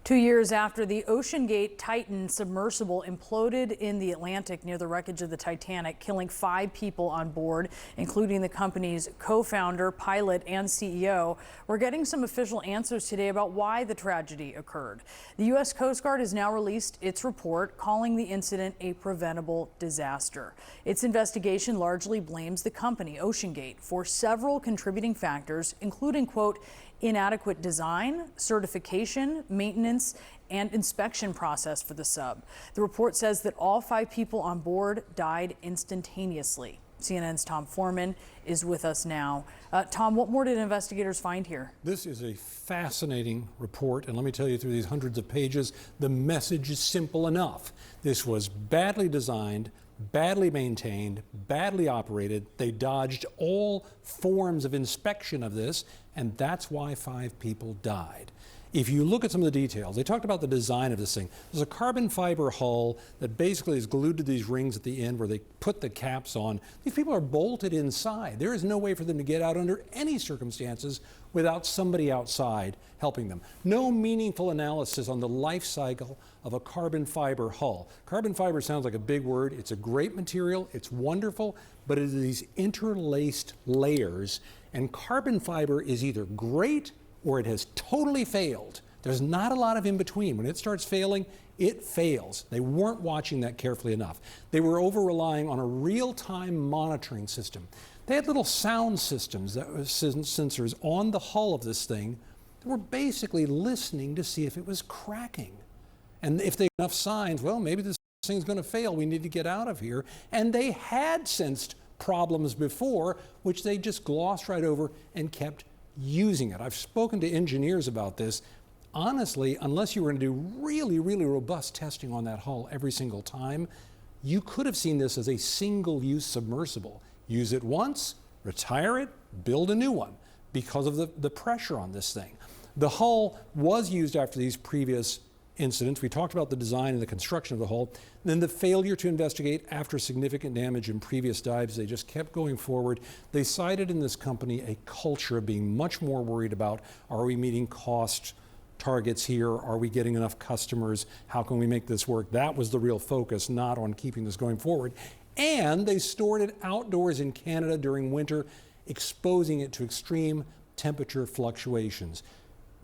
2 years after the OceanGate Titan submersible imploded in the Atlantic near the wreckage of the Titanic, killing 5 people on board, including the company's co-founder, pilot, and CEO, we're getting some official answers today about why the tragedy occurred. The U.S. Coast Guard has now released its report calling the incident a preventable disaster. Its investigation largely blames the company, OceanGate, for several contributing factors, including, quote, inadequate design, certification, maintenance, and inspection process for the sub. The report says that all 5 people on board died instantaneously. CNN's Tom Foreman is with us now. Tom, what more did investigators find here? This is a fascinating report, and let me tell you, through these hundreds of pages, the message is simple enough. This was badly designed, badly maintained, badly operated. They dodged all forms of inspection of this, and that's why 5 people died. If you look at some of the details, they talked about the design of this thing. There's a carbon fiber hull that basically is glued to these rings at the end where they put the caps on. These people are bolted inside. There is no way for them to get out under any circumstances without somebody outside helping them. No meaningful analysis on the life cycle of a carbon fiber hull. Carbon fiber sounds like a big word. It's a great material. It's wonderful, but it is these interlaced layers, and carbon fiber is either great or it has totally failed. There's not a lot of in between. When it starts failing, it fails. They weren't watching that carefully enough. They were over-relying on a real-time monitoring system. They had little sound systems, that were sensors on the hull of this thing that were basically listening to see if it was cracking. And if they had enough signs, well, maybe this thing's going to fail, we need to get out of here. And they had sensed problems before, which they just glossed right over and kept using it. I've spoken to engineers about this. Honestly, unless you were going to do really, really robust testing on that hull every single time, you could have seen this as a single-use submersible. Use it once, retire it, build a new one because of the pressure on this thing. The hull was used after these previous incidents. We talked about the design and the construction of the hull. Then the failure to investigate after significant damage in previous dives. They just kept going forward. They cited in this company a culture of being much more worried about, are we meeting cost targets here? Are we getting enough customers? How can we make this work? That was the real focus, not on keeping this going forward. And they stored it outdoors in Canada during winter, exposing it to extreme temperature fluctuations.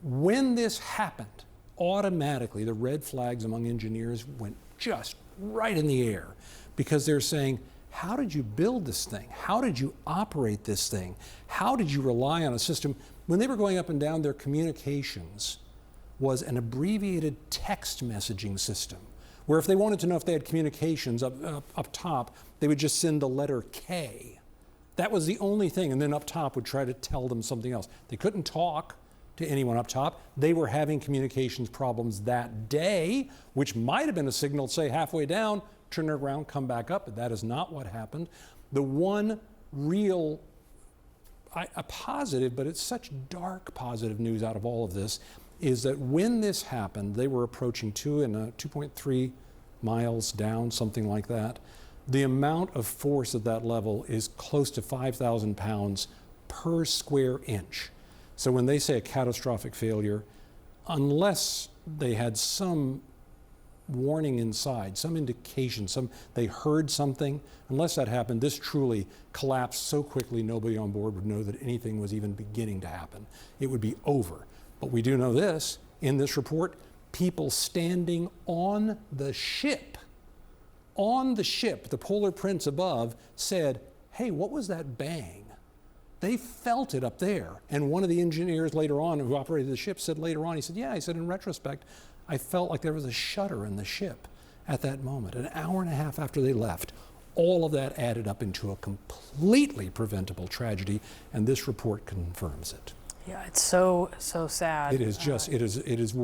When this happened, automatically the red flags among engineers went just right in the air, because they're saying, how did you build this thing? How did you operate this thing? How did you rely on a system? When they were going up and down, their communications was an abbreviated text messaging system, where if they wanted to know if they had communications up top, they would just send the letter K. That was the only thing, and then up top would try to tell them something else. They couldn't talk to anyone up top. They were having communications problems that day, which might have been a signal, say halfway down, turn it around, come back up, but that is not what happened. The one real, a positive, but it's such dark positive news out of all of this, is that when this happened, they were approaching 2.3 miles down, something like that. The amount of force at that level is close to 5,000 pounds per square inch. So when they say a catastrophic failure, unless they had some warning inside, some indication, they heard something, unless that happened, this truly collapsed so quickly nobody on board would know that anything was even beginning to happen. It would be over. But we do know this, in this report, people standing on the ship, the Polar Prince above, said, hey, what was that bang? They felt it up there. And one of the engineers later on who operated the ship said later on, he said, yeah, he said, in retrospect, I felt like there was a shudder in the ship at that moment. An hour and a half after they left, all of that added up into a completely preventable tragedy, and this report confirms it. Yeah, it's so sad. It is just, it's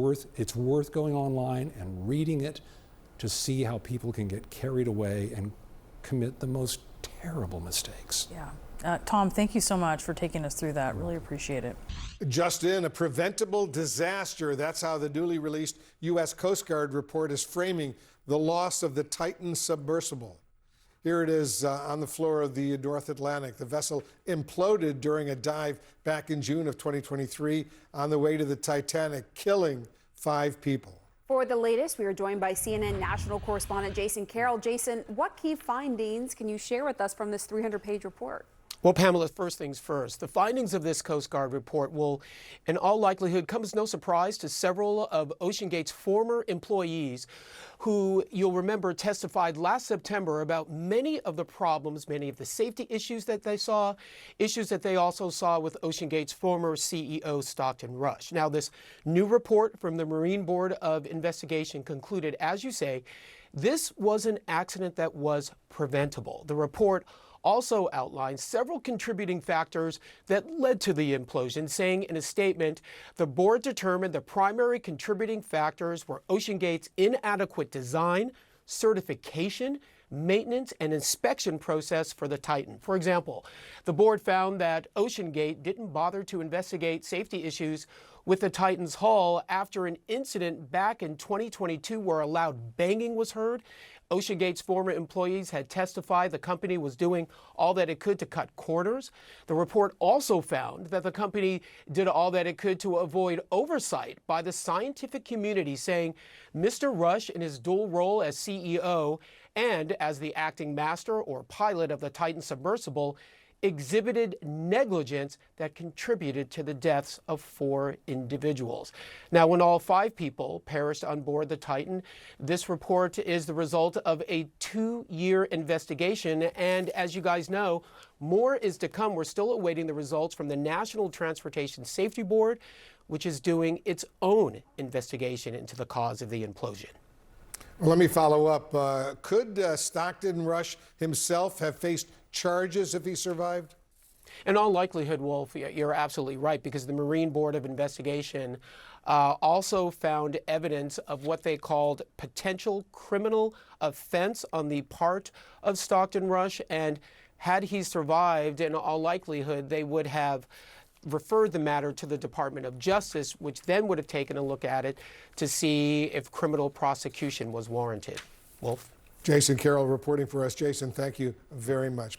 worth going online and reading it to see how people can get carried away and commit the most terrible mistakes. Yeah. Tom, thank you so much for taking us through that. Really appreciate it. Just in, a preventable disaster. That's how the newly released U.S. Coast Guard report is framing the loss of the Titan submersible. Here it is on the floor of the North Atlantic. The vessel imploded during a dive back in June of 2023 on the way to the Titanic, killing 5 people. For the latest, we are joined by CNN national correspondent Jason Carroll. Jason, what key findings can you share with us from this 300-page report? Well, Pamela, first things first. The findings of this Coast Guard report will, in all likelihood, come as no surprise to several of OceanGate's former employees who, you'll remember, testified last September about many of the problems, many of the safety issues that they saw, issues that they also saw with OceanGate's former CEO, Stockton Rush. Now, this new report from the Marine Board of Investigation concluded, as you say, this was an accident that was preventable. The report also outlines several contributing factors that led to the implosion, saying in a statement, the board determined the primary contributing factors were OceanGate's inadequate design, certification, maintenance, and inspection process for the Titan. For example, the board found that OceanGate didn't bother to investigate safety issues with the Titan's hull after an incident back in 2022 where a loud banging was heard. OceanGate's former employees had testified the company was doing all that it could to cut corners. The report also found that the company did all that it could to avoid oversight by the scientific community, saying Mr. Rush, in his dual role as CEO and as the acting master or pilot of the Titan submersible, exhibited negligence that contributed to the deaths of 4 individuals. Now, when all 5 people perished on board the Titan, this report is the result of a 2-year investigation. And as you guys know, more is to come. We're still awaiting the results from the National Transportation Safety Board, which is doing its own investigation into the cause of the implosion. Well, let me follow up. Could Stockton Rush himself have faced charges if he survived? In all likelihood, Wolf, you're absolutely right, because the Marine Board of Investigation also found evidence of what they called potential criminal offense on the part of Stockton Rush. And had he survived, in all likelihood, they would have referred the matter to the Department of Justice, which then would have taken a look at it to see if criminal prosecution was warranted. Wolf? Jason Carroll reporting for us. Jason, thank you very much.